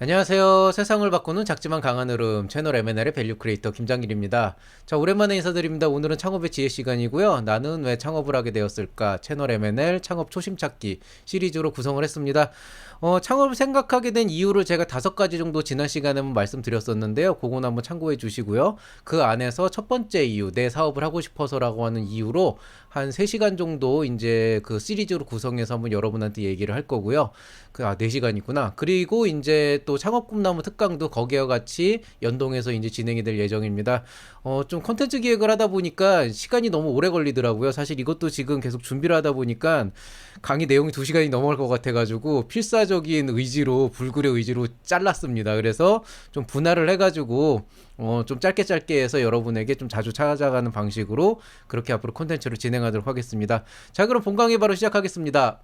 안녕하세요. 세상을 바꾸는 작지만 강한 흐름 채널 M&L의 밸류 크리에이터 김장길입니다. 자, 오랜만에 인사드립니다. 오늘은 창업의 지혜 시간이고요. 나는 왜 창업을 하게 되었을까? 채널 M&L 창업 초심 찾기 시리즈로 구성을 했습니다. 창업을 생각하게 된 이유를 제가 5가지 정도 지난 시간에 한번 말씀드렸었는데요. 그건 한번 참고해 주시고요. 그 안에서 첫 번째 이유, 내 사업을 하고 싶어서라고 하는 이유로 한 3시간 정도 이제 그 시리즈로 구성해서 한번 여러분한테 얘기를 할 거고요. 4시간이구나. 그리고 이제 또 창업 꿈나무 특강도 거기와 같이 연동해서 이제 진행이 될 예정입니다. 좀 컨텐츠 기획을 하다 보니까 시간이 너무 오래 걸리더라고요. 사실 이것도 지금 계속 준비를 하다 보니까 강의 내용이 2시간이 넘어갈 것 같아가지고 필사적인 의지로, 불굴의 의지로 잘랐습니다. 그래서 좀 분할을 해가지고 좀 짧게 해서 여러분에게 좀 자주 찾아가는 방식으로 그렇게 앞으로 콘텐츠를 진행하도록 하겠습니다. 자, 그럼 본 강의 바로 시작하겠습니다.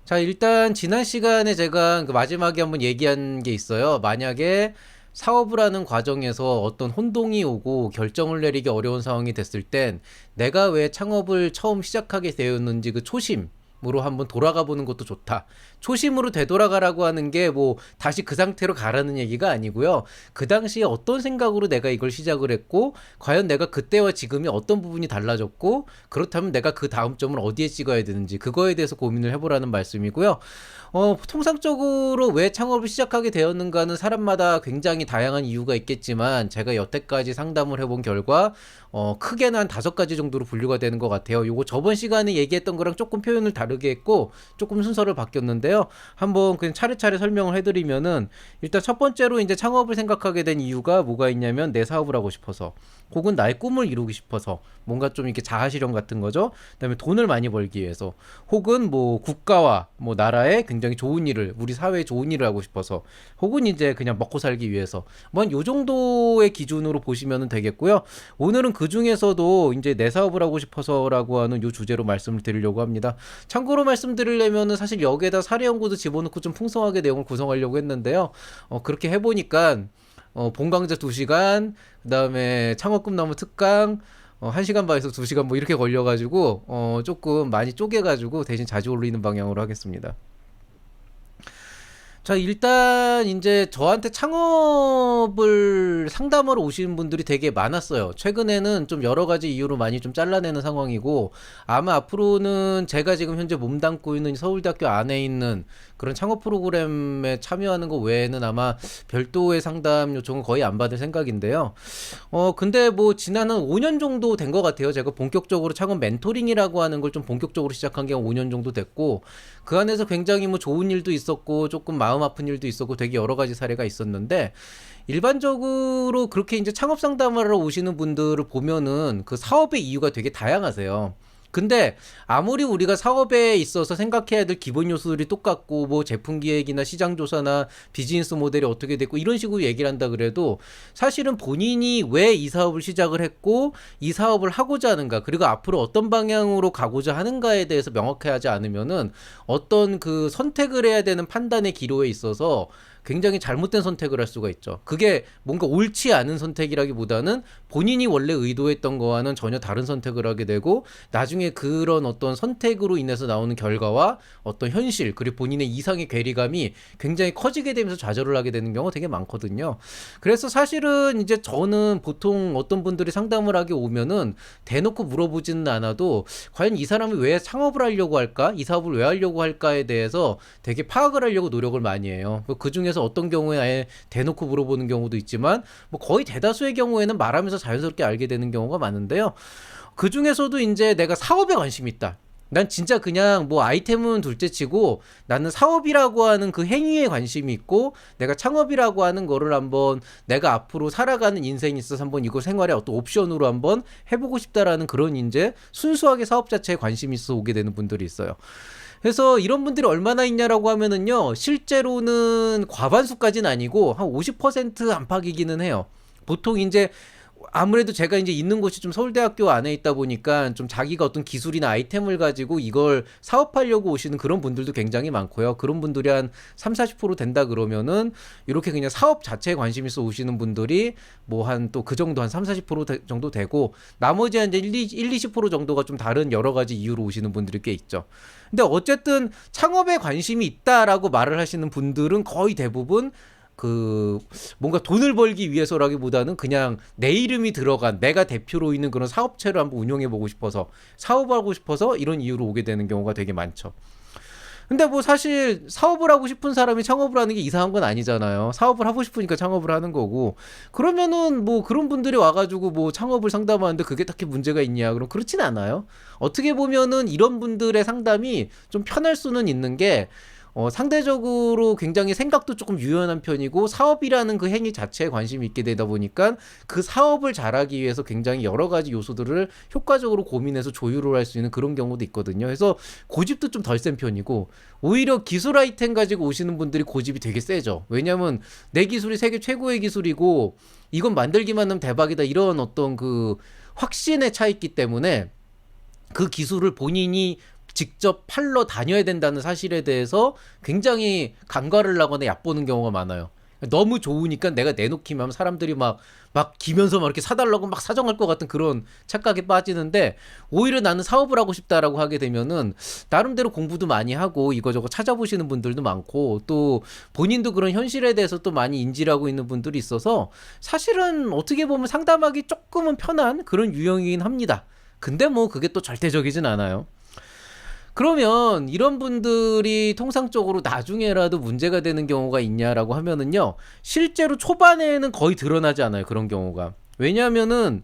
자, 일단 지난 시간에 제가 그 마지막에 한번 얘기한 게 있어요. 만약에 사업을 하는 과정에서 어떤 혼동이 오고 결정을 내리기 어려운 상황이 됐을 땐 내가 왜 창업을 처음 시작하게 되었는지 그 초심으로 한번 돌아가 보는 것도 좋다. 초심으로 되돌아가라고 하는 게 뭐 다시 그 상태로 가라는 얘기가 아니고요. 그 당시에 어떤 생각으로 내가 이걸 시작을 했고 과연 내가 그때와 지금이 어떤 부분이 달라졌고 그렇다면 내가 그 다음 점을 어디에 찍어야 되는지 그거에 대해서 고민을 해보라는 말씀이고요. 통상적으로 왜 창업을 시작하게 되었는가는 사람마다 굉장히 다양한 이유가 있겠지만 제가 여태까지 상담을 해본 결과 크게는 한 5가지 정도로 분류가 되는 것 같아요. 요거 저번 시간에 얘기했던 거랑 조금 표현을 다르게 했고 조금 순서를 바뀌었는데요. 한번 그냥 차례차례 설명을 해드리면은 일단 첫 번째로 이제 창업을 생각하게 된 이유가 뭐가 있냐면 내 사업을 하고 싶어서 혹은 나의 꿈을 이루고 싶어서 뭔가 좀 이렇게 자아실현 같은 거죠. 그다음에 돈을 많이 벌기 위해서 혹은 뭐 국가와 뭐 나라에 굉장히 좋은 일을 우리 사회에 좋은 일을 하고 싶어서 혹은 이제 그냥 먹고 살기 위해서 뭐 요 정도의 기준으로 보시면 되겠고요. 오늘은 그 중에서도 이제 내 사업을 하고 싶어서라고 하는 요 주제로 말씀을 드리려고 합니다. 참고로 말씀드리려면은 사실 여기에다 사례 연구도 집어넣고 좀 풍성하게 내용을 구성하려고 했는데요. 그렇게 해보니까 본 강좌 2시간, 그 다음에 창업 꿈나무 특강, 1시간 반에서 2시간 뭐 이렇게 걸려가지고, 조금 많이 쪼개가지고 대신 자주 올리는 방향으로 하겠습니다. 자, 일단 이제 저한테 창업을 상담하러 오시는 분들이 되게 많았어요. 최근에는 좀 여러 가지 이유로 많이 좀 잘라내는 상황이고 아마 앞으로는 제가 지금 현재 몸담고 있는 서울대학교 안에 있는 그런 창업 프로그램에 참여하는 거 외에는 아마 별도의 상담 요청은 거의 안 받을 생각인데요. 근데 뭐 지난 한 5년 정도 된 것 같아요. 제가 본격적으로 창업 멘토링이라고 하는 걸 좀 본격적으로 시작한 게 5년 정도 됐고 그 안에서 굉장히 뭐 좋은 일도 있었고 조금 마음 아픈 일도 있었고 되게 여러 가지 사례가 있었는데 일반적으로 그렇게 이제 창업 상담을 하러 오시는 분들을 보면은 그 사업의 이유가 되게 다양하세요. 근데 아무리 우리가 사업에 있어서 생각해야 될 기본 요소들이 똑같고 뭐 제품 기획이나 시장 조사나 비즈니스 모델이 어떻게 됐고 이런 식으로 얘기를 한다 그래도 사실은 본인이 왜 이 사업을 시작을 했고 이 사업을 하고자 하는가 그리고 앞으로 어떤 방향으로 가고자 하는가에 대해서 명확하지 않으면은 어떤 그 선택을 해야 되는 판단의 기로에 있어서 굉장히 잘못된 선택을 할 수가 있죠. 그게 뭔가 옳지 않은 선택이라기보다는 본인이 원래 의도했던 거와는 전혀 다른 선택을 하게 되고 나중에 그런 어떤 선택으로 인해서 나오는 결과와 어떤 현실 그리고 본인의 이상의 괴리감이 굉장히 커지게 되면서 좌절을 하게 되는 경우가 되게 많거든요. 그래서 사실은 이제 저는 보통 어떤 분들이 상담을 하게 오면은 대놓고 물어보지는 않아도 과연 이 사람이 왜 창업을 하려고 할까? 이 사업을 왜 하려고 할까에 대해서 되게 파악을 하려고 노력을 많이 해요. 그 중에서 어떤 경우에 아예 대놓고 물어보는 경우도 있지만 뭐 거의 대다수의 경우에는 말하면서 자연스럽게 알게 되는 경우가 많은데요. 그 중에서도 이제 내가 사업에 관심이 있다. 난 진짜 그냥 뭐 아이템은 둘째치고 나는 사업이라고 하는 그 행위에 관심이 있고 내가 창업이라고 하는 거를 한번 내가 앞으로 살아가는 인생에 있어서 한번 이거 생활의 어떤 옵션으로 한번 해보고 싶다라는 그런 이제 순수하게 사업 자체에 관심이 있어 오게 되는 분들이 있어요. 그래서 이런 분들이 얼마나 있냐라고 하면은요, 실제로는 과반수까지는 아니고 한 50% 안팎이기는 해요. 보통 이제 아무래도 제가 이제 있는 곳이 좀 서울대학교 안에 있다 보니까 좀 자기가 어떤 기술이나 아이템을 가지고 이걸 사업하려고 오시는 그런 분들도 굉장히 많고요. 그런 분들이 한 3, 40% 된다 그러면은 이렇게 그냥 사업 자체에 관심 있어 오시는 분들이 뭐 한 또 그 정도 한 3, 40% 정도 되고 나머지 한 이제 20% 정도가 좀 다른 여러 가지 이유로 오시는 분들이 꽤 있죠. 근데 어쨌든 창업에 관심이 있다라고 말을 하시는 분들은 거의 대부분 그 뭔가 돈을 벌기 위해서라기보다는 그냥 내 이름이 들어간 내가 대표로 있는 그런 사업체를 한번 운영해 보고 싶어서 사업하고 싶어서 이런 이유로 오게 되는 경우가 되게 많죠. 근데 뭐 사실 사업을 하고 싶은 사람이 창업을 하는 게 이상한 건 아니잖아요. 사업을 하고 싶으니까 창업을 하는 거고. 그러면은 뭐 그런 분들이 와가지고 뭐 창업을 상담하는데 그게 딱히 문제가 있냐? 그럼 그렇진 않아요. 어떻게 보면은 이런 분들의 상담이 좀 편할 수는 있는 게 상대적으로 굉장히 생각도 조금 유연한 편이고 사업이라는 그 행위 자체에 관심이 있게 되다 보니까 그 사업을 잘하기 위해서 굉장히 여러 가지 요소들을 효과적으로 고민해서 조율을 할 수 있는 그런 경우도 있거든요. 그래서 고집도 좀 덜 센 편이고 오히려 기술 아이템 가지고 오시는 분들이 고집이 되게 세죠. 왜냐면 내 기술이 세계 최고의 기술이고 이건 만들기만 하면 대박이다 이런 어떤 그 확신에 차 있기 때문에 그 기술을 본인이 직접 팔러 다녀야 된다는 사실에 대해서 굉장히 간과를 하거나 얕보는 경우가 많아요. 너무 좋으니까 내가 내놓기만 하면 사람들이 막 기면서 막 이렇게 사달라고 막 사정할 것 같은 그런 착각에 빠지는데 오히려 나는 사업을 하고 싶다라고 하게 되면은 나름대로 공부도 많이 하고 이거저거 찾아보시는 분들도 많고 또 본인도 그런 현실에 대해서 또 많이 인지를 하고 있는 분들이 있어서 사실은 어떻게 보면 상담하기 조금은 편한 그런 유형이긴 합니다. 근데 뭐 그게 또 절대적이진 않아요. 그러면 이런 분들이 통상적으로 나중에라도 문제가 되는 경우가 있냐라고 하면은요, 실제로 초반에는 거의 드러나지 않아요, 그런 경우가. 왜냐하면은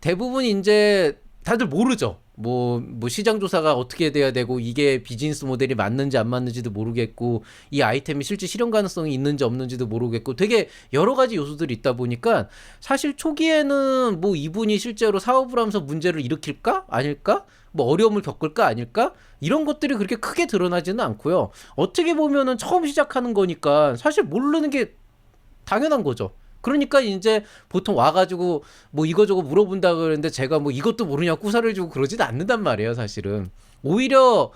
대부분 이제 다들 모르죠. 뭐 시장 조사가 어떻게 돼야 되고 이게 비즈니스 모델이 맞는지 안 맞는지도 모르겠고 이 아이템이 실제 실현 가능성이 있는지 없는지도 모르겠고 되게 여러 가지 요소들이 있다 보니까 사실 초기에는 뭐 이분이 실제로 사업을 하면서 문제를 일으킬까 아닐까 뭐 어려움을 겪을까 아닐까 이런 것들이 그렇게 크게 드러나지는 않고요. 어떻게 보면은 처음 시작하는 거니까 사실 모르는 게 당연한 거죠. 그러니까 이제 보통 와가지고 뭐 이거저거 물어본다 그러는데 제가 뭐 이것도 모르냐고 구사를 주고 그러지도 않는단 말이에요, 사실은. 오히려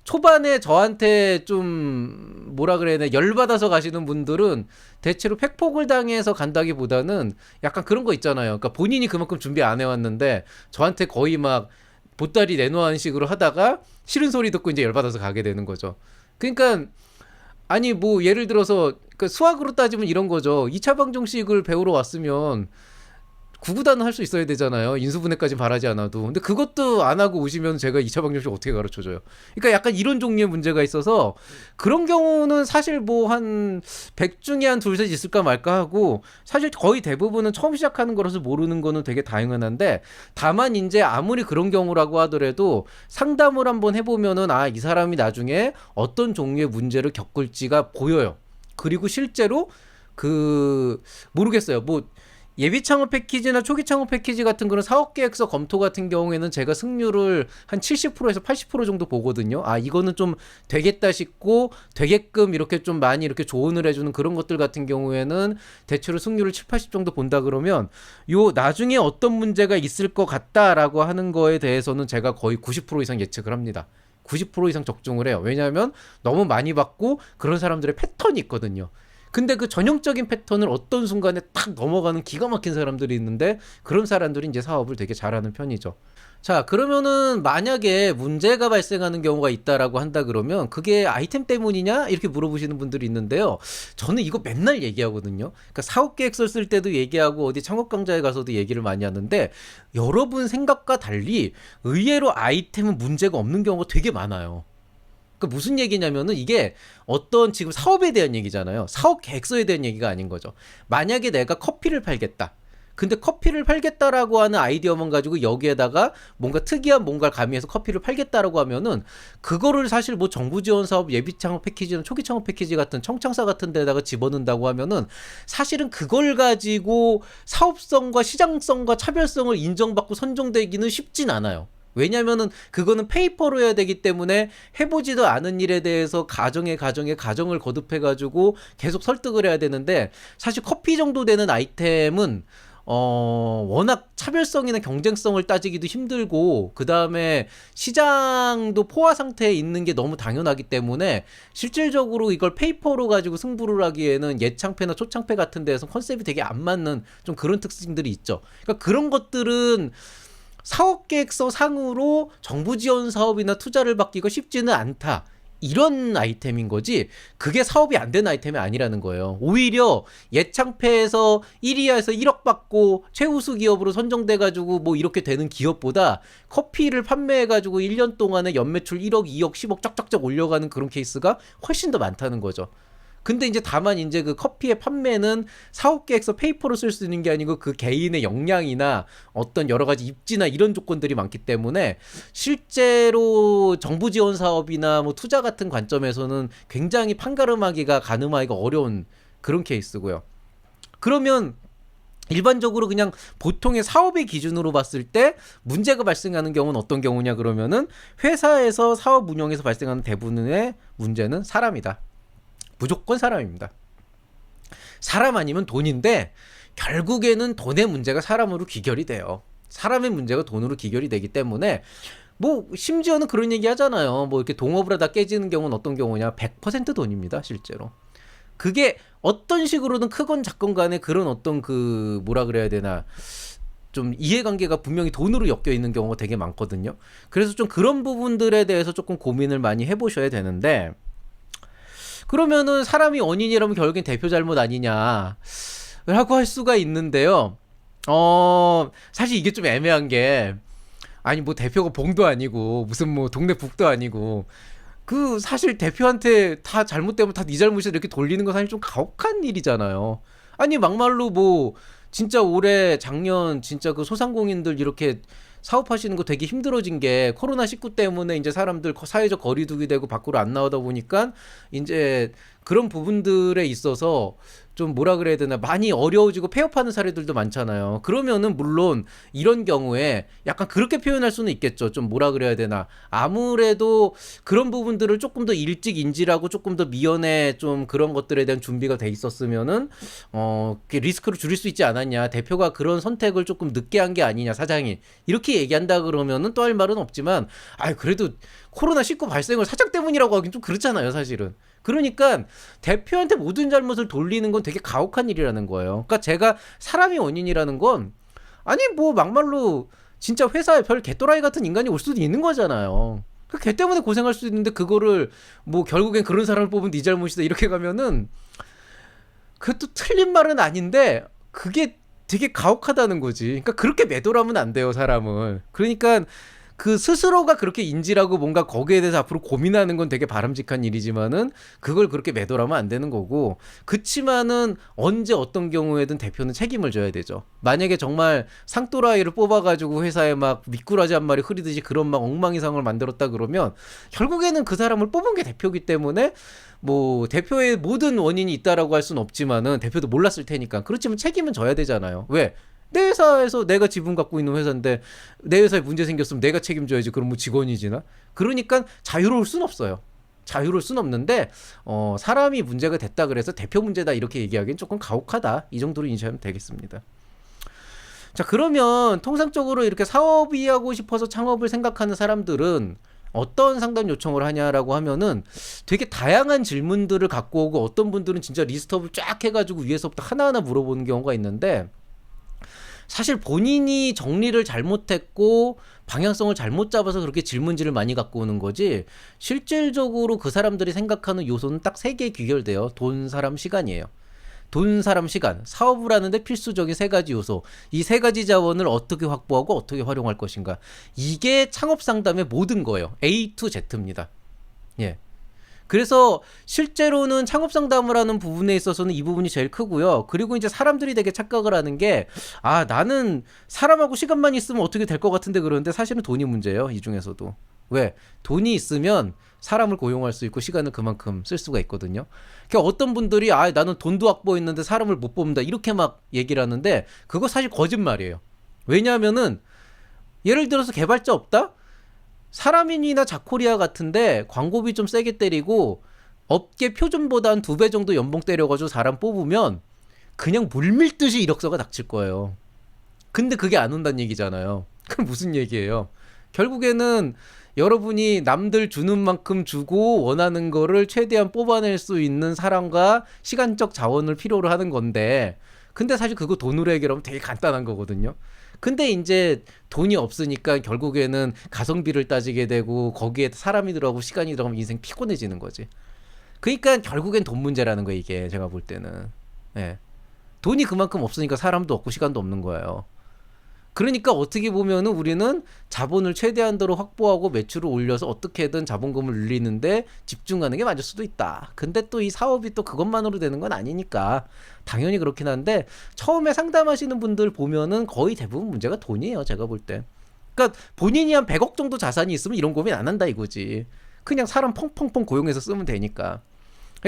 초반에 저한테 좀 뭐라 그래야 되나 열받아서 가시는 분들은 대체로 팩폭을 당해서 간다기보다는 약간 그런 거 있잖아요. 그러니까 본인이 그만큼 준비 안 해왔는데 저한테 거의 막 보따리 내놓은 식으로 하다가 싫은 소리 듣고 이제 열받아서 가게 되는 거죠. 그러니까 아니 뭐 예를 들어서 그 수학으로 따지면 이런 거죠. 2차 방정식을 배우러 왔으면 구구단은 할 수 있어야 되잖아요. 인수분해까지 바라지 않아도. 근데 그것도 안 하고 오시면 제가 2차 방정식 어떻게 가르쳐줘요. 그러니까 약간 이런 종류의 문제가 있어서 그런 경우는 사실 뭐 한 100 중에 한 둘, 셋 있을까 말까 하고 사실 거의 대부분은 처음 시작하는 거라서 모르는 거는 되게 당연한데 다만 이제 아무리 그런 경우라고 하더라도 상담을 한번 해보면은 아, 이 사람이 나중에 어떤 종류의 문제를 겪을지가 보여요. 그리고 실제로 그 모르겠어요. 뭐 예비 창업 패키지나 초기 창업 패키지 같은 그런 사업 계획서 검토 같은 경우에는 제가 승률을 한 70%에서 80% 정도 보거든요. 아, 이거는 좀 되겠다 싶고 되게끔 이렇게 좀 많이 이렇게 조언을 해주는 그런 것들 같은 경우에는 대체로 승률을 7, 80 정도 본다 그러면 요 나중에 어떤 문제가 있을 것 같다라고 하는 거에 대해서는 제가 거의 90% 이상 예측을 합니다. 90% 이상 적중을 해요. 왜냐하면 너무 많이 받고 그런 사람들의 패턴이 있거든요. 근데 그 전형적인 패턴을 어떤 순간에 딱 넘어가는 기가 막힌 사람들이 있는데 그런 사람들이 이제 사업을 되게 잘하는 편이죠. 자, 그러면은 만약에 문제가 발생하는 경우가 있다라고 한다 그러면 그게 아이템 때문이냐? 이렇게 물어보시는 분들이 있는데요. 저는 이거 맨날 얘기하거든요. 그러니까 사업 계획서 쓸 때도 얘기하고 어디 창업 강좌에 가서도 얘기를 많이 하는데 여러분 생각과 달리 의외로 아이템은 문제가 없는 경우가 되게 많아요. 그 무슨 얘기냐면은 이게 어떤 지금 사업에 대한 얘기잖아요. 사업 계획서에 대한 얘기가 아닌 거죠. 만약에 내가 커피를 팔겠다. 근데 커피를 팔겠다라고 하는 아이디어만 가지고 여기에다가 뭔가 특이한 뭔가를 가미해서 커피를 팔겠다라고 하면은 그거를 사실 뭐 정부 지원 사업 예비 창업 패키지나 초기 창업 패키지 같은 청창사 같은 데다가 집어넣는다고 하면은 사실은 그걸 가지고 사업성과 시장성과 차별성을 인정받고 선정되기는 쉽진 않아요. 왜냐면은 그거는 페이퍼로 해야 되기 때문에 해보지도 않은 일에 대해서 가정을 거듭해가지고 계속 설득을 해야 되는데 사실 커피 정도 되는 아이템은 워낙 차별성이나 경쟁성을 따지기도 힘들고, 그 다음에 시장도 포화 상태에 있는 게 너무 당연하기 때문에, 실질적으로 이걸 페이퍼로 가지고 승부를 하기에는 예창패나 초창패 같은 데에서 컨셉이 되게 안 맞는 좀 그런 특징들이 있죠. 그러니까 그런 것들은 사업계획서 상으로 정부 지원 사업이나 투자를 받기가 쉽지는 않다. 이런 아이템인 거지, 그게 사업이 안 된 아이템이 아니라는 거예요. 오히려 예창패에서 1위에서 1억 받고 최우수 기업으로 선정돼가지고 뭐 이렇게 되는 기업보다 커피를 판매해가지고 1년 동안에 연매출 1억, 2억, 10억 쫙쫙쫙 올려가는 그런 케이스가 훨씬 더 많다는 거죠. 근데 이제 다만 이제 그 커피의 판매는 사업계획서 페이퍼로 쓸 수 있는 게 아니고 그 개인의 역량이나 어떤 여러 가지 입지나 이런 조건들이 많기 때문에 실제로 정부 지원 사업이나 뭐 투자 같은 관점에서는 굉장히 판가름하기가 가늠하기가 어려운 그런 케이스고요. 그러면 일반적으로 그냥 보통의 사업의 기준으로 봤을 때 문제가 발생하는 경우는 어떤 경우냐 그러면은, 회사에서 사업 운영에서 발생하는 대부분의 문제는 사람이다. 무조건 사람입니다. 사람 아니면 돈인데, 결국에는 돈의 문제가 사람으로 귀결이 돼요. 사람의 문제가 돈으로 귀결이 되기 때문에, 뭐 심지어는 그런 얘기 하잖아요. 뭐 이렇게 동업을 하다 깨지는 경우는 어떤 경우냐, 100% 돈입니다, 실제로. 그게 어떤 식으로든 크건 작건 간에 그런 어떤 그 뭐라 그래야 되나, 좀 이해관계가 분명히 돈으로 엮여 있는 경우가 되게 많거든요. 그래서 좀 그런 부분들에 대해서 조금 고민을 많이 해보셔야 되는데, 그러면은 사람이 원인이라면 결국엔 대표 잘못 아니냐 라고 할 수가 있는데요. 사실 이게 좀 애매한 게, 아니 뭐 대표가 봉도 아니고 무슨 뭐 동네 북도 아니고, 그 사실 대표한테 다 잘못되면 다 네 잘못이다 이렇게 돌리는 건 사실 좀 가혹한 일이잖아요. 아니 막말로 뭐 진짜 올해 작년 진짜 그 소상공인들 이렇게 사업하시는 거 되게 힘들어진 게 코로나19 때문에 이제 사람들 사회적 거리두기 되고 밖으로 안 나오다 보니까 이제 그런 부분들에 있어서 좀 뭐라 그래야 되나, 많이 어려워지고 폐업하는 사례들도 많잖아요. 그러면은 물론 이런 경우에 약간 그렇게 표현할 수는 있겠죠. 좀 뭐라 그래야 되나, 아무래도 그런 부분들을 조금 더 일찍 인지를 하고 조금 더 미연에 좀 그런 것들에 대한 준비가 돼 있었으면은 리스크를 줄일 수 있지 않았냐, 대표가 그런 선택을 조금 늦게 한 게 아니냐, 사장이 이렇게 얘기한다 그러면은 또 할 말은 없지만, 그래도 코로나19 발생을 사장 때문이라고 하긴 좀 그렇잖아요, 사실은. 그러니까 대표한테 모든 잘못을 돌리는 건 되게 가혹한 일이라는 거예요. 그러니까 제가 사람이 원인이라는 건, 아니 뭐 막말로 진짜 회사에 별 개또라이 같은 인간이 올 수도 있는 거잖아요. 그 걔 때문에 고생할 수도 있는데, 그거를 뭐 결국엔 그런 사람을 뽑은 네 잘못이다 이렇게 가면은, 그것도 틀린 말은 아닌데 그게 되게 가혹하다는 거지. 그러니까 그렇게 매도하면 안 돼요, 사람을. 그러니까 그 스스로가 그렇게 인지라고 뭔가 거기에 대해서 앞으로 고민하는 건 되게 바람직한 일이지만은, 그걸 그렇게 매도하면 안 되는 거고. 그치만은 언제 어떤 경우에든 대표는 책임을 져야 되죠. 만약에 정말 상또라이를 뽑아가지고 회사에 막 미꾸라지 한 마리 흐리듯이 그런 막 엉망이상을 만들었다 그러면, 결국에는 그 사람을 뽑은 게 대표기 때문에 뭐 대표의 모든 원인이 있다라고 할 수는 없지만은, 대표도 몰랐을 테니까. 그렇지만 책임은 져야 되잖아요. 왜? 내 회사에서 내가 지분 갖고 있는 회사인데 내 회사에 문제 생겼으면 내가 책임져야지. 그럼 뭐 직원이지나? 그러니까 자유로울 순 없어요. 자유로울 순 없는데, 사람이 문제가 됐다 그래서 대표 문제다 이렇게 얘기하기엔 조금 가혹하다, 이 정도로 인식하면 되겠습니다. 자, 그러면 통상적으로 이렇게 사업이 하고 싶어서 창업을 생각하는 사람들은 어떤 상담 요청을 하냐라고 하면은, 되게 다양한 질문들을 갖고 오고, 어떤 분들은 진짜 리스트업을 쫙 해가지고 위에서부터 하나하나 물어보는 경우가 있는데, 사실 본인이 정리를 잘못했고 방향성을 잘못 잡아서 그렇게 질문지를 많이 갖고 오는 거지, 실질적으로 그 사람들이 생각하는 요소는 딱 3개에 귀결돼요. 돈, 사람, 시간이에요. 돈, 사람, 시간. 사업을 하는데 필수적인 3가지 요소. 이 3가지 자원을 어떻게 확보하고 어떻게 활용할 것인가. 이게 창업 상담의 모든 거예요. A to Z입니다. 예. 그래서 실제로는 창업 상담을 하는 부분에 있어서는 이 부분이 제일 크고요. 그리고 이제 사람들이 되게 착각을 하는 게, 나는 사람하고 시간만 있으면 어떻게 될 것 같은데, 그러는데 사실은 돈이 문제예요, 이 중에서도. 왜? 돈이 있으면 사람을 고용할 수 있고 시간을 그만큼 쓸 수가 있거든요. 그러니까 어떤 분들이 나는 돈도 확보했는데 사람을 못 뽑는다 이렇게 막 얘기를 하는데, 그거 사실 거짓말이에요. 왜냐하면은 예를 들어서 개발자 없다? 사람인이나 자코리아 같은데 광고비 좀 세게 때리고 업계 표준보다 한 2배 정도 연봉 때려가지고 사람 뽑으면 그냥 물밀듯이 이력서가 닥칠 거예요. 근데 그게 안 온다는 얘기잖아요. 그럼 무슨 얘기예요? 결국에는 여러분이 남들 주는 만큼 주고 원하는 거를 최대한 뽑아낼 수 있는 사람과 시간적 자원을 필요로 하는 건데, 근데 사실 그거 돈으로 해결하면 되게 간단한 거거든요. 근데 이제 돈이 없으니까 결국에는 가성비를 따지게 되고 거기에 사람이 들어가고 시간이 들어가면 인생 피곤해지는 거지. 그러니까 결국엔 돈 문제라는 거예요, 이게 제가 볼 때는. 예. 돈이 그만큼 없으니까 사람도 없고 시간도 없는 거예요. 그러니까 어떻게 보면은 우리는 자본을 최대한도로 확보하고 매출을 올려서 어떻게든 자본금을 늘리는데 집중하는 게 맞을 수도 있다. 근데 또 이 사업이 또 그것만으로 되는 건 아니니까 당연히 그렇긴 한데, 처음에 상담하시는 분들 보면은 거의 대부분 문제가 돈이에요, 제가 볼 때. 그러니까 본인이 한 100억 정도 자산이 있으면 이런 고민 안 한다 이거지. 그냥 사람 펑펑펑 고용해서 쓰면 되니까.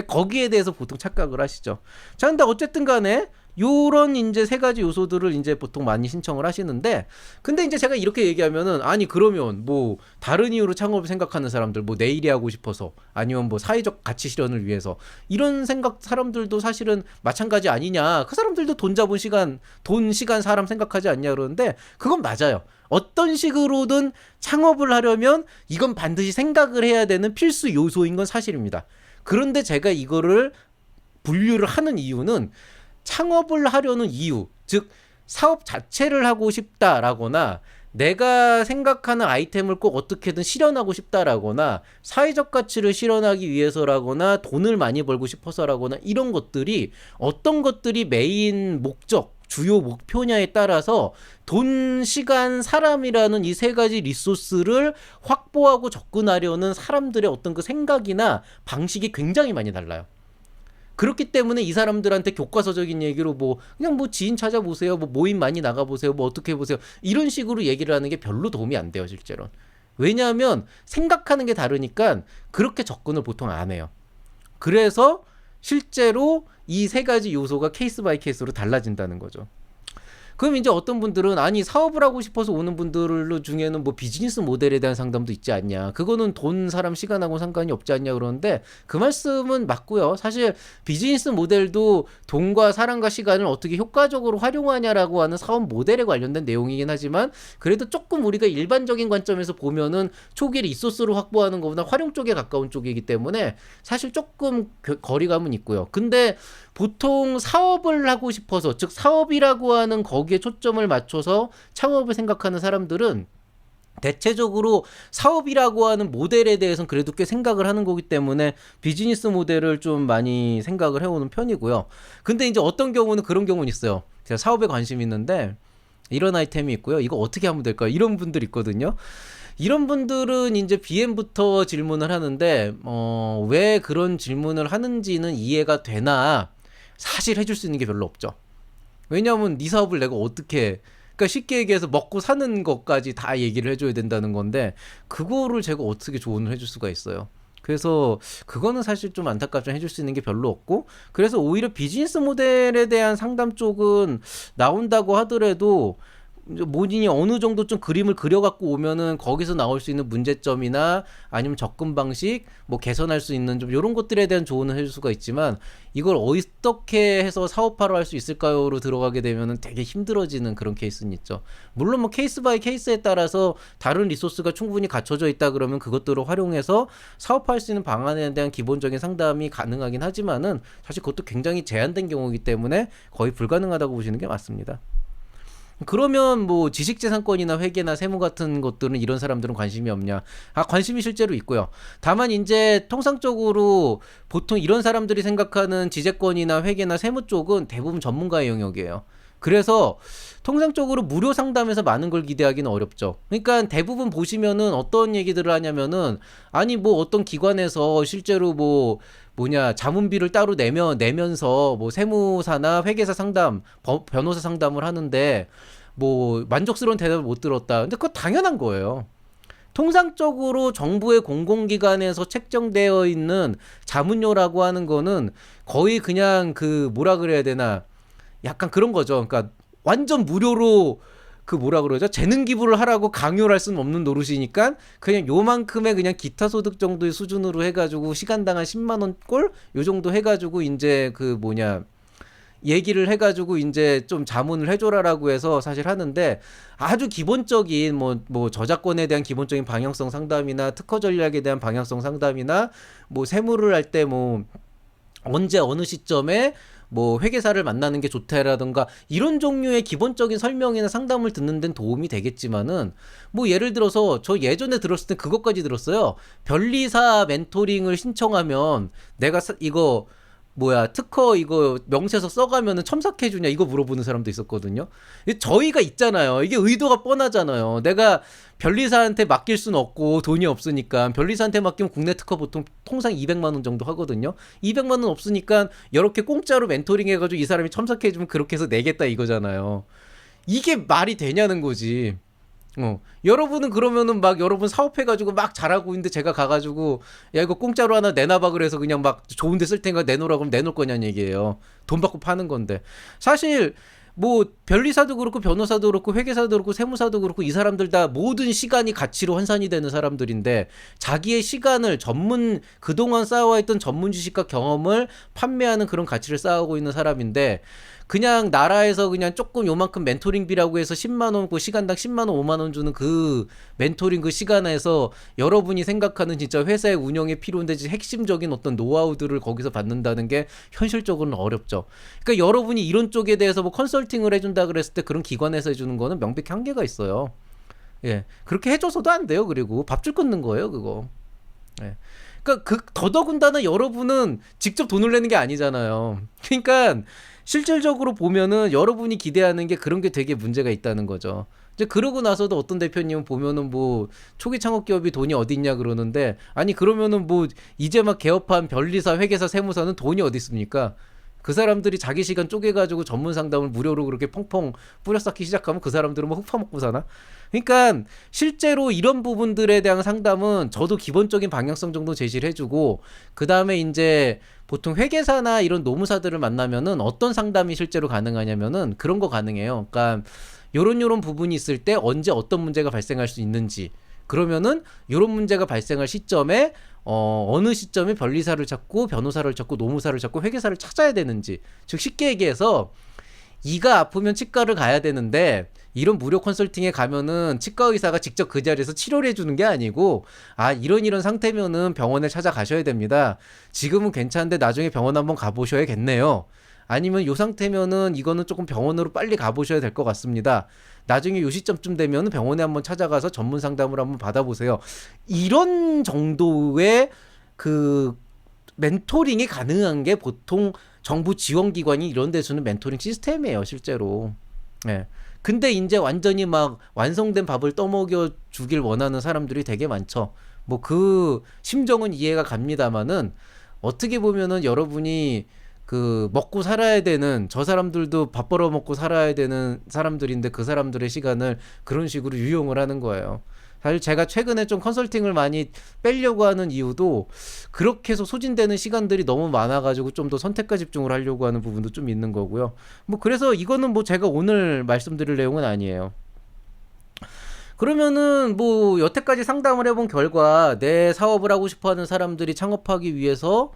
거기에 대해서 보통 착각을 하시죠. 자, 근데 어쨌든 간에 요런 이제 세 가지 요소들을 이제 보통 많이 신청을 하시는데, 근데 이제 제가 이렇게 얘기하면은, 아니 그러면 뭐 다른 이유로 창업을 생각하는 사람들, 뭐 내 일이 하고 싶어서, 아니면 뭐 사회적 가치 실현을 위해서, 이런 생각 사람들도 사실은 마찬가지 아니냐, 그 사람들도 돈 잡은 시간, 돈 시간 사람 생각하지 않냐 그러는데, 그건 맞아요. 어떤 식으로든 창업을 하려면 이건 반드시 생각을 해야 되는 필수 요소인 건 사실입니다. 그런데 제가 이거를 분류를 하는 이유는, 창업을 하려는 이유, 즉 사업 자체를 하고 싶다라거나 내가 생각하는 아이템을 꼭 어떻게든 실현하고 싶다라거나 사회적 가치를 실현하기 위해서라거나 돈을 많이 벌고 싶어서라거나, 이런 것들이 어떤 것들이 메인 목적, 주요 목표냐에 따라서 돈, 시간, 사람이라는 이 세 가지 리소스를 확보하고 접근하려는 사람들의 어떤 그 생각이나 방식이 굉장히 많이 달라요. 그렇기 때문에 이 사람들한테 교과서적인 얘기로 뭐 그냥 뭐 지인 찾아보세요, 뭐 모임 많이 나가보세요, 뭐 어떻게 해보세요, 이런 식으로 얘기를 하는 게 별로 도움이 안 돼요, 실제로. 왜냐하면 생각하는 게 다르니까 그렇게 접근을 보통 안 해요. 그래서 실제로 이 세 가지 요소가 케이스 바이 케이스로 달라진다는 거죠. 그럼 이제 어떤 분들은, 아니 사업을 하고 싶어서 오는 분들 중에는 뭐 비즈니스 모델에 대한 상담도 있지 않냐, 그거는 돈, 사람, 시간하고 상관이 없지 않냐 그러는데, 그 말씀은 맞고요. 사실 비즈니스 모델도 돈과 사람과 시간을 어떻게 효과적으로 활용하냐라고 하는 사업 모델에 관련된 내용이긴 하지만, 그래도 조금 우리가 일반적인 관점에서 보면은 초기 리소스로 확보하는 것보다 활용 쪽에 가까운 쪽이기 때문에 사실 조금 거리감은 있고요. 근데 보통 사업을 하고 싶어서, 즉 사업이라고 하는 거기에 초점을 맞춰서 창업을 생각하는 사람들은 대체적으로 사업이라고 하는 모델에 대해서는 그래도 꽤 생각을 하는 거기 때문에 비즈니스 모델을 좀 많이 생각을 해오는 편이고요. 근데 이제 어떤 경우는 그런 경우는 있어요. 제가 사업에 관심이 있는데 이런 아이템이 있고요, 이거 어떻게 하면 될까요? 이런 분들 있거든요. 이런 분들은 이제 BM부터 질문을 하는데, 왜 그런 질문을 하는지는 이해가 되나 사실 해줄 수 있는 게 별로 없죠. 왜냐하면 네 사업을 내가 어떻게, 그러니까 쉽게 얘기해서 먹고 사는 것까지 다 얘기를 해줘야 된다는 건데, 그거를 제가 어떻게 조언을 해줄 수가 있어요. 그래서 그거는 사실 좀 안타깝지만 해줄 수 있는 게 별로 없고, 그래서 오히려 비즈니스 모델에 대한 상담 쪽은 나온다고 하더라도 본인이 어느 정도 좀 그림을 그려갖고 오면은 거기서 나올 수 있는 문제점이나 아니면 접근 방식, 뭐 개선할 수 있는 좀 이런 것들에 대한 조언을 해줄 수가 있지만, 이걸 어떻게 해서 사업화로 할 수 있을까요로 들어가게 되면은 되게 힘들어지는 그런 케이스는 있죠. 물론 뭐 케이스 바이 케이스에 따라서 다른 리소스가 충분히 갖춰져 있다 그러면 그것들을 활용해서 사업화할 수 있는 방안에 대한 기본적인 상담이 가능하긴 하지만은 사실 그것도 굉장히 제한된 경우이기 때문에 거의 불가능하다고 보시는 게 맞습니다. 그러면 뭐 지식재산권이나 회계나 세무 같은 것들은 이런 사람들은 관심이 없냐? 관심이 실제로 있고요. 다만 이제 통상적으로 보통 이런 사람들이 생각하는 지재권이나 회계나 세무 쪽은 대부분 전문가의 영역이에요. 그래서 통상적으로 무료 상담에서 많은 걸 기대하기는 어렵죠. 그러니까 대부분 보시면은 어떤 얘기들을 하냐면은, 아니 뭐 어떤 기관에서 실제로 뭐 자문비를 따로 내면서 뭐 세무사나 회계사 상담, 변호사 상담을 하는데 뭐 만족스러운 대답을 못 들었다. 근데 그거 당연한 거예요. 통상적으로 정부의 공공기관에서 책정되어 있는 자문료라고 하는 거는 거의 그냥 그 뭐라 그래야 되나, 약간 그런 거죠. 그러니까 완전 무료로 그 뭐라 그러죠? 재능 기부를 하라고 강요를 할 수는 없는 노릇이니까 그냥 요만큼의 그냥 기타 소득 정도의 수준으로 해가지고 시간당 한 10만 원 꼴? 요 정도 해가지고 이제 그 얘기를 해가지고 이제 좀 자문을 해줘라라고 해서 사실 하는데 아주 기본적인 뭐 저작권에 대한 기본적인 방향성 상담이나 특허 전략에 대한 방향성 상담이나 뭐 세무를 할 때 뭐 언제 어느 시점에 뭐 회계사를 만나는 게 좋다라든가 이런 종류의 기본적인 설명이나 상담을 듣는 데는 도움이 되겠지만은 뭐 예를 들어서 저 예전에 들었을 때 그것까지 들었어요. 변리사 멘토링을 신청하면 내가 이거 뭐야 특허 이거 명세서 써가면은 첨삭해주냐 이거 물어보는 사람도 있었거든요. 저희가 있잖아요. 이게 의도가 뻔하잖아요. 내가 변리사한테 맡길 수는 없고 돈이 없으니까 변리사한테 맡기면 국내 특허 보통 통상 200만 원 정도 하거든요. 200만 원 없으니까 이렇게 공짜로 멘토링 해가지고 이 사람이 첨삭해주면 그렇게 해서 내겠다 이거잖아요. 이게 말이 되냐는 거지. 여러분은 그러면은 막 여러분 사업해가지고 막 잘하고 있는데 제가 가가지고 야 이거 공짜로 하나 내놔봐 그래서 그냥 막 좋은데 쓸 테니까 내놓으라고 하면 내놓을 거냐는 얘기예요. 돈 받고 파는 건데 사실 뭐 변리사도 그렇고 변호사도 그렇고 회계사도 그렇고 세무사도 그렇고 이 사람들 다 모든 시간이 가치로 환산이 되는 사람들인데 자기의 시간을 그동안 쌓아왔던 전문 지식과 경험을 판매하는 그런 가치를 쌓아오고 있는 사람인데 그냥 나라에서 그냥 조금 요만큼 멘토링비라고 해서 10만 원, 그 시간당 10만 원, 5만 원 주는 그 멘토링 그 시간에서 여러분이 생각하는 진짜 회사의 운영에 필요한데 핵심적인 어떤 노하우들을 거기서 받는다는 게 현실적으로는 어렵죠. 그러니까 여러분이 이런 쪽에 대해서 뭐 컨설팅을 해준다 그랬을 때 그런 기관에서 해주는 거는 명백히 한계가 있어요. 예, 그렇게 해줘서도 안 돼요. 그리고 밥줄 끊는 거예요, 그거. 예. 그러니까 더더군다나 여러분은 직접 돈을 내는 게 아니잖아요. 그러니까 실질적으로 보면은 여러분이 기대하는 게 그런 게 되게 문제가 있다는 거죠. 이제 그러고 나서도 어떤 대표님은 보면은 뭐 초기 창업 기업이 돈이 어디 있냐 그러는데 아니 그러면은 뭐 이제 막 개업한 변리사, 회계사, 세무사는 돈이 어디 있습니까? 그 사람들이 자기 시간 쪼개가지고 전문 상담을 무료로 그렇게 펑펑 뿌려 쌓기 시작하면 그 사람들은 뭐 흙 파먹고 사나? 그러니까 실제로 이런 부분들에 대한 상담은 저도 기본적인 방향성 정도 제시를 해주고 그 다음에 이제 보통 회계사나 이런 노무사들을 만나면은 어떤 상담이 실제로 가능하냐면은 그런 거 가능해요. 그러니까 요런 부분이 있을 때 언제 어떤 문제가 발생할 수 있는지 그러면은 요런 문제가 발생할 시점에 어느 시점에 변리사를 찾고 변호사를 찾고 노무사를 찾고 회계사를 찾아야 되는지 즉 쉽게 얘기해서 이가 아프면 치과를 가야 되는데 이런 무료 컨설팅에 가면은 치과 의사가 직접 그 자리에서 치료를 해주는 게 아니고 아 이런 상태면은 병원에 찾아가셔야 됩니다. 지금은 괜찮은데 나중에 병원 한번 가보셔야겠네요. 아니면 요 상태면은 이거는 조금 병원으로 빨리 가보셔야 될 것 같습니다. 나중에 요 시점쯤 되면 병원에 한번 찾아가서 전문 상담을 한번 받아보세요. 이런 정도의 그 멘토링이 가능한 게 보통 정부 지원기관이 이런 데서는 멘토링 시스템이에요, 실제로. 예. 근데 이제 완전히 막 완성된 밥을 떠먹여 주길 원하는 사람들이 되게 많죠. 뭐 그 심정은 이해가 갑니다만은 어떻게 보면은 여러분이 그 먹고 살아야 되는 저 사람들도 밥 벌어 먹고 살아야 되는 사람들인데 그 사람들의 시간을 그런 식으로 유용을 하는 거예요. 사실 제가 최근에 좀 컨설팅을 많이 빼려고 하는 이유도 그렇게 해서 소진되는 시간들이 너무 많아가지고 좀 더 선택과 집중을 하려고 하는 부분도 좀 있는 거고요. 뭐 그래서 이거는 뭐 제가 오늘 말씀드릴 내용은 아니에요. 그러면은 뭐 여태까지 상담을 해본 결과 내 사업을 하고 싶어하는 사람들이 창업하기 위해서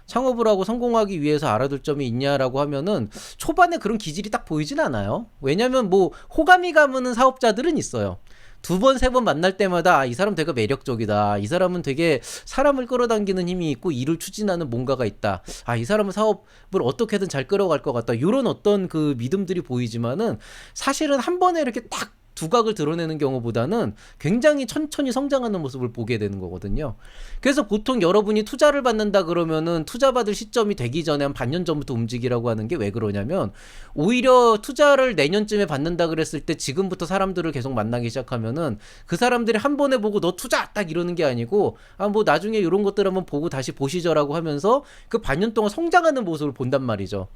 창업을 하고 성공하기 위해서 알아둘 점이 있냐라고 하면은 초반에 그런 기질이 딱 보이진 않아요. 왜냐면 뭐 호감이 가는 사업자들은 있어요. 두 번, 세 번 만날 때마다 아, 이 사람 되게 매력적이다. 이 사람은 되게 사람을 끌어당기는 힘이 있고 일을 추진하는 뭔가가 있다. 아, 이 사람은 사업을 어떻게든 잘 끌어갈 것 같다. 이런 어떤 그 믿음들이 보이지만은 사실은 한 번에 이렇게 딱 두각을 드러내는 경우보다는 굉장히 천천히 성장하는 모습을 보게 되는 거거든요. 그래서 보통 여러분이 투자를 받는다 그러면은 투자 받을 시점이 되기 전에 한 반년 전부터 움직이라고 하는 게 왜 그러냐면 오히려 투자를 내년쯤에 받는다 그랬을 때 지금부터 사람들을 계속 만나기 시작하면은 그 사람들이 한 번에 보고 너 투자 딱 이러는 게 아니고 아 뭐 나중에 이런 것들 한번 보고 다시 보시죠라고 하면서 그 반년 동안 성장하는 모습을 본단 말이죠.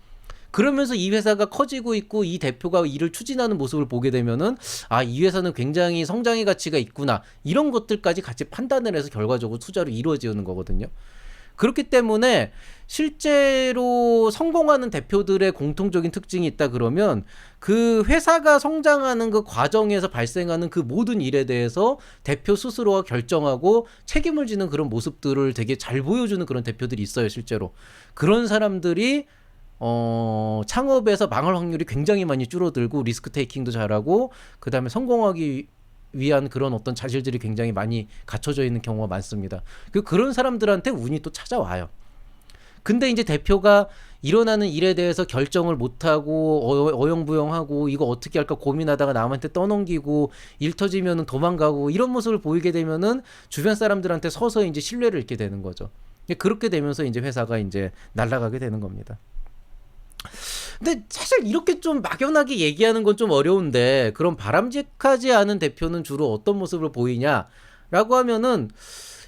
그러면서 이 회사가 커지고 있고 이 대표가 일을 추진하는 모습을 보게 되면은 아, 이 회사는 굉장히 성장의 가치가 있구나. 이런 것들까지 같이 판단을 해서 결과적으로 투자로 이루어지는 거거든요. 그렇기 때문에 실제로 성공하는 대표들의 공통적인 특징이 있다 그러면 그 회사가 성장하는 그 과정에서 발생하는 그 모든 일에 대해서 대표 스스로가 결정하고 책임을 지는 그런 모습들을 되게 잘 보여주는 그런 대표들이 있어요, 실제로. 그런 사람들이 창업에서 망할 확률이 굉장히 많이 줄어들고 리스크 테이킹도 잘하고 그다음에 성공하기 위한 그런 어떤 자질들이 굉장히 많이 갖춰져 있는 경우가 많습니다. 그런 사람들한테 운이 또 찾아와요. 근데 이제 대표가 일어나는 일에 대해서 결정을 못하고 어영부영하고 이거 어떻게 할까 고민하다가 남한테 떠넘기고 일 터지면은 도망가고 이런 모습을 보이게 되면은 주변 사람들한테 서서히 이제 신뢰를 잃게 되는 거죠. 그렇게 되면서 이제 회사가 이제 날아가게 되는 겁니다. 근데 사실 이렇게 좀 막연하게 얘기하는 건 좀 어려운데 그럼 바람직하지 않은 대표는 주로 어떤 모습을 보이냐라고 하면은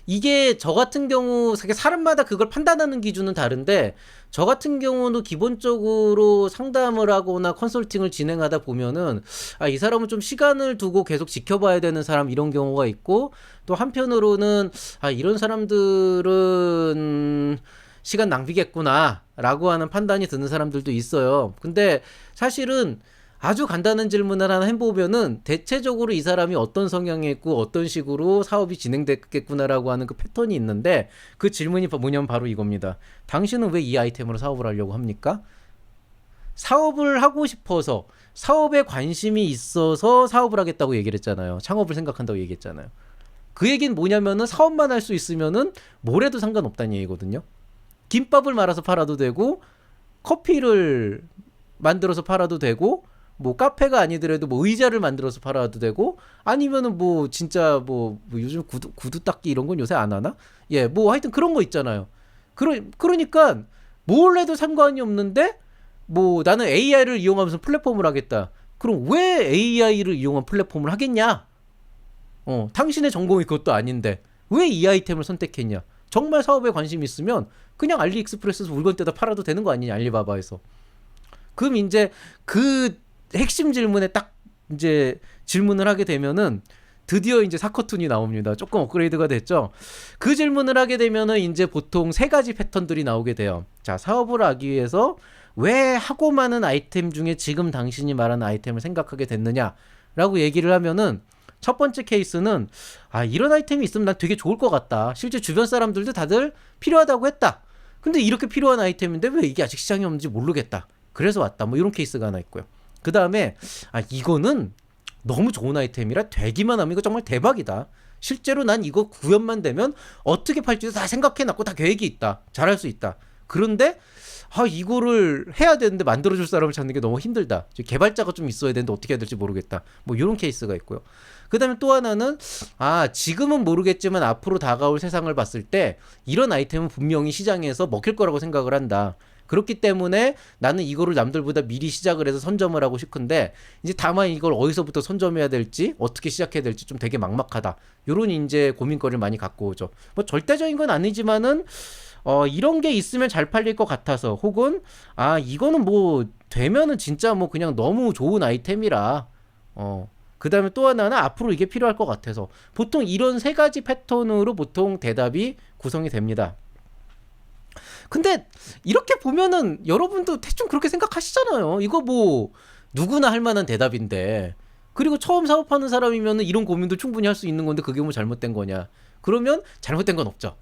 이게 저 같은 경우 사람마다 그걸 판단하는 기준은 다른데 저 같은 경우도 기본적으로 상담을 하거나 컨설팅을 진행하다 보면은 이 사람은 좀 시간을 두고 계속 지켜봐야 되는 사람 이런 경우가 있고 또 한편으로는 이런 사람들은 시간 낭비겠구나 라고 하는 판단이 드는 사람들도 있어요. 근데 사실은 아주 간단한 질문을 하나 해보면은 대체적으로 이 사람이 어떤 성향이 있고 어떤 식으로 사업이 진행됐겠구나라고 하는 그 패턴이 있는데 그 질문이 뭐냐면 바로 이겁니다. 당신은 왜 이 아이템으로 사업을 하려고 합니까? 사업을 하고 싶어서 사업에 관심이 있어서 사업을 하겠다고 얘기를 했잖아요. 창업을 생각한다고 얘기했잖아요. 그 얘기는 뭐냐면은 사업만 할 수 있으면은 뭘 해도 상관없다는 얘기거든요. 김밥을 말아서 팔아도 되고 커피를 만들어서 팔아도 되고 뭐 카페가 아니더라도 뭐 의자를 만들어서 팔아도 되고 아니면은 뭐 진짜 뭐 요즘 구두 닦기 이런 건 요새 안 하나? 예, 뭐 하여튼 그런 거 있잖아요. 그러니까 뭘 해도 상관이 없는데 뭐 나는 AI를 이용하면서 플랫폼을 하겠다. 그럼 왜 AI를 이용한 플랫폼을 하겠냐? 당신의 전공이 그것도 아닌데 왜 이 아이템을 선택했냐? 정말 사업에 관심이 있으면 그냥 알리익스프레스에서 물건 떼다 팔아도 되는 거 아니냐, 알리바바에서. 그럼 이제 그 핵심 질문에 딱 이제 질문을 하게 되면은 드디어 이제 사커툰이 나옵니다. 조금 업그레이드가 됐죠. 그 질문을 하게 되면은 이제 보통 세 가지 패턴들이 나오게 돼요. 자, 사업을 하기 위해서 왜 하고 많은 아이템 중에 지금 당신이 말하는 아이템을 생각하게 됐느냐라고 얘기를 하면은 첫 번째 케이스는 이런 아이템이 있으면 난 되게 좋을 것 같다. 실제 주변 사람들도 다들 필요하다고 했다. 근데 이렇게 필요한 아이템인데 왜 이게 아직 시장이 없는지 모르겠다. 그래서 왔다. 뭐 이런 케이스가 하나 있고요. 그 다음에 이거는 너무 좋은 아이템이라 되기만 하면 이거 정말 대박이다. 실제로 난 이거 구현만 되면 어떻게 팔지도 다 생각해놨고 다 계획이 있다. 잘할 수 있다. 그런데 이거를 해야 되는데 만들어줄 사람을 찾는 게 너무 힘들다. 개발자가 좀 있어야 되는데 어떻게 해야 될지 모르겠다. 뭐 이런 케이스가 있고요. 그 다음에 또 하나는 지금은 모르겠지만 앞으로 다가올 세상을 봤을 때 이런 아이템은 분명히 시장에서 먹힐 거라고 생각을 한다. 그렇기 때문에 나는 이거를 남들보다 미리 시작을 해서 선점을 하고 싶은데 이제 다만 이걸 어디서부터 선점해야 될지 어떻게 시작해야 될지 좀 되게 막막하다. 요런 이제 고민거리를 많이 갖고 오죠. 뭐 절대적인 건 아니지만은 이런 게 있으면 잘 팔릴 것 같아서 혹은 이거는 뭐 되면은 진짜 뭐 그냥 너무 좋은 아이템이라 그 다음에 또 하나는 앞으로 이게 필요할 것 같아서 보통 이런 세 가지 패턴으로 보통 대답이 구성이 됩니다. 근데 이렇게 보면은 여러분도 대충 그렇게 생각하시잖아요. 이거 뭐 누구나 할 만한 대답인데 그리고 처음 사업하는 사람이면은 이런 고민도 충분히 할 수 있는 건데 그게 뭐 잘못된 거냐? 그러면 잘못된 건 없죠.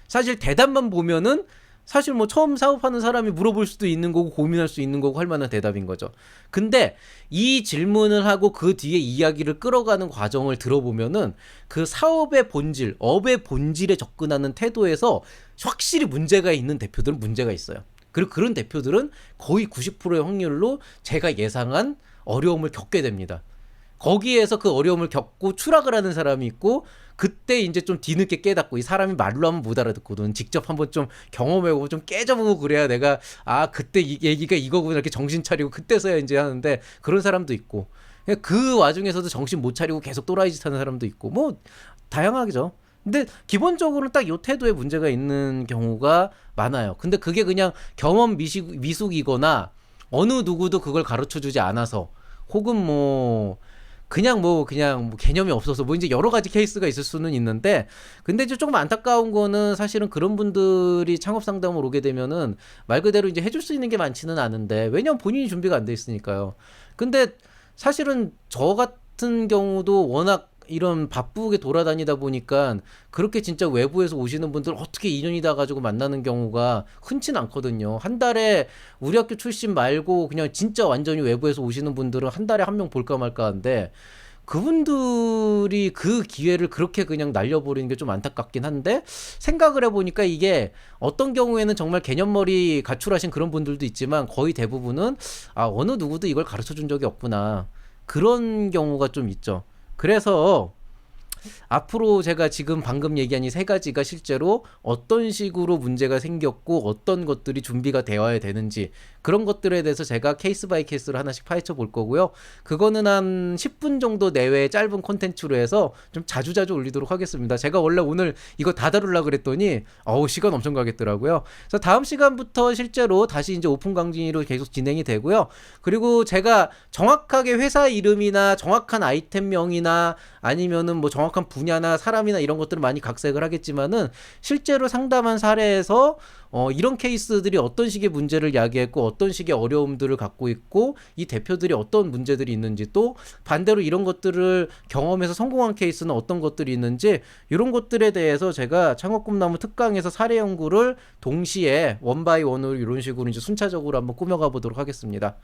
사실 대답만 보면은 사실 뭐 처음 사업하는 사람이 물어볼 수도 있는 거고 고민할 수 있는 거고 할 만한 대답인 거죠. 근데 이 질문을 하고 그 뒤에 이야기를 끌어가는 과정을 들어보면은 그 사업의 본질, 업의 본질에 접근하는 태도에서 확실히 문제가 있는 대표들은 문제가 있어요. 그리고 그런 대표들은 거의 90%의 확률로 제가 예상한 어려움을 겪게 됩니다. 거기에서 그 어려움을 겪고 추락을 하는 사람이 있고 그때 이제 좀 뒤늦게 깨닫고 이 사람이 말로 하면 못 알아듣거든. 직접 한번 좀 경험해보고 좀 깨져보고 그래야 내가 그때 이 얘기가 이거구나 이렇게 정신 차리고 그때서야 이제 하는데 그런 사람도 있고 그 와중에서도 정신 못 차리고 계속 또라이 짓 하는 사람도 있고 뭐 다양하죠. 근데 기본적으로는 딱 이 태도에 문제가 있는 경우가 많아요. 근데 그게 그냥 경험 미숙이거나 어느 누구도 그걸 가르쳐주지 않아서 혹은 그냥 개념이 없어서 이제 여러 가지 케이스가 있을 수는 있는데 근데 이제 조금 안타까운 거는 사실은 그런 분들이 창업 상담을 오게 되면은 말 그대로 이제 해줄 수 있는 게 많지는 않은데 왜냐면 본인이 준비가 안 돼 있으니까요. 근데 사실은 저 같은 경우도 워낙 이런 바쁘게 돌아다니다 보니까 그렇게 진짜 외부에서 오시는 분들 어떻게 인연이 다 가지고 만나는 경우가 흔치는 않거든요. 한 달에 우리 학교 출신 말고 그냥 진짜 완전히 외부에서 오시는 분들은 한 달에 한 명 볼까 말까 하는데 그분들이 그 기회를 그렇게 그냥 날려버리는 게 좀 안타깝긴 한데 생각을 해보니까 이게 어떤 경우에는 정말 개념머리 가출하신 그런 분들도 있지만 거의 대부분은 어느 누구도 이걸 가르쳐 준 적이 없구나 그런 경우가 좀 있죠. 그래서 앞으로 제가 지금 방금 얘기한 이 세 가지가 실제로 어떤 식으로 문제가 생겼고 어떤 것들이 준비가 되어야 되는지 그런 것들에 대해서 제가 케이스 바이 케이스로 하나씩 파헤쳐 볼 거고요. 그거는 한 10분 정도 내외의 짧은 콘텐츠로 해서 좀 자주자주 올리도록 하겠습니다. 제가 원래 오늘 이거 다 다루려고 그랬더니 시간 엄청 가겠더라고요. 그래서 다음 시간부터 실제로 다시 이제 오픈 강진으로 계속 진행이 되고요. 그리고 제가 정확하게 회사 이름이나 정확한 아이템명이나 아니면은 뭐 정확한 분야나 사람이나 이런 것들을 많이 각색을 하겠지만은 실제로 상담한 사례에서 이런 케이스들이 어떤 식의 문제를 야기했고 어떤 식의 어려움들을 갖고 있고 이 대표들이 어떤 문제들이 있는지 또 반대로 이런 것들을 경험해서 성공한 케이스는 어떤 것들이 있는지 이런 것들에 대해서 제가 창업꿈나무 특강에서 사례 연구를 동시에 원바이 원으로 이런 식으로 이제 순차적으로 한번 꾸며가 보도록 하겠습니다.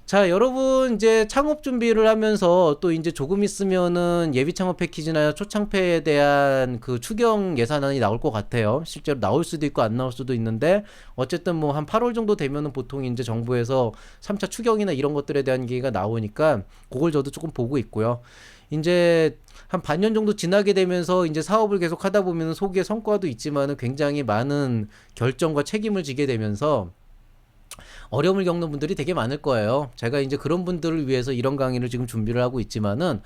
자, 여러분 이제 창업 준비를 하면서 또 이제 조금 있으면은 예비 창업 패키지나 초창패에 대한 그 추경 예산안이 나올 것 같아요. 실제로 나올 수도 있고 안 나올 수도 있는데 어쨌든 뭐 한 8월 정도 되면은 보통 이제 정부에서 3차 추경이나 이런 것들에 대한 얘기가 나오니까 그걸 저도 조금 보고 있고요. 이제 한 반년 정도 지나게 되면서 이제 사업을 계속 하다 보면 소기의 성과도 있지만은 굉장히 많은 결정과 책임을 지게 되면서 어려움을 겪는 분들이 되게 많을 거예요. 제가 이제 그런 분들을 위해서 이런 강의를 지금 준비를 하고 있지만은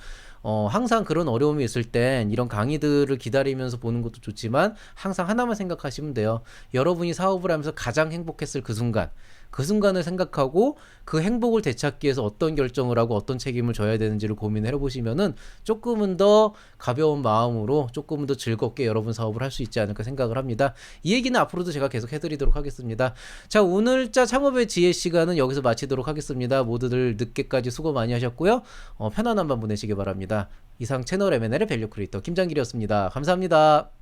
항상 그런 어려움이 있을 땐 이런 강의들을 기다리면서 보는 것도 좋지만 항상 하나만 생각하시면 돼요. 여러분이 사업을 하면서 가장 행복했을 그 순간, 그 순간을 생각하고 그 행복을 되찾기 위해서 어떤 결정을 하고 어떤 책임을 져야 되는지를 고민을 해보시면은 조금은 더 가벼운 마음으로 조금은 더 즐겁게 여러분 사업을 할 수 있지 않을까 생각을 합니다. 이 얘기는 앞으로도 제가 계속 해드리도록 하겠습니다. 자, 오늘자 창업의 지혜 시간은 여기서 마치도록 하겠습니다. 모두들 늦게까지 수고 많이 하셨고요. 편안한 밤 보내시기 바랍니다. 이상 채널 M&A의 밸류 크리에이터 김장길이었습니다. 감사합니다.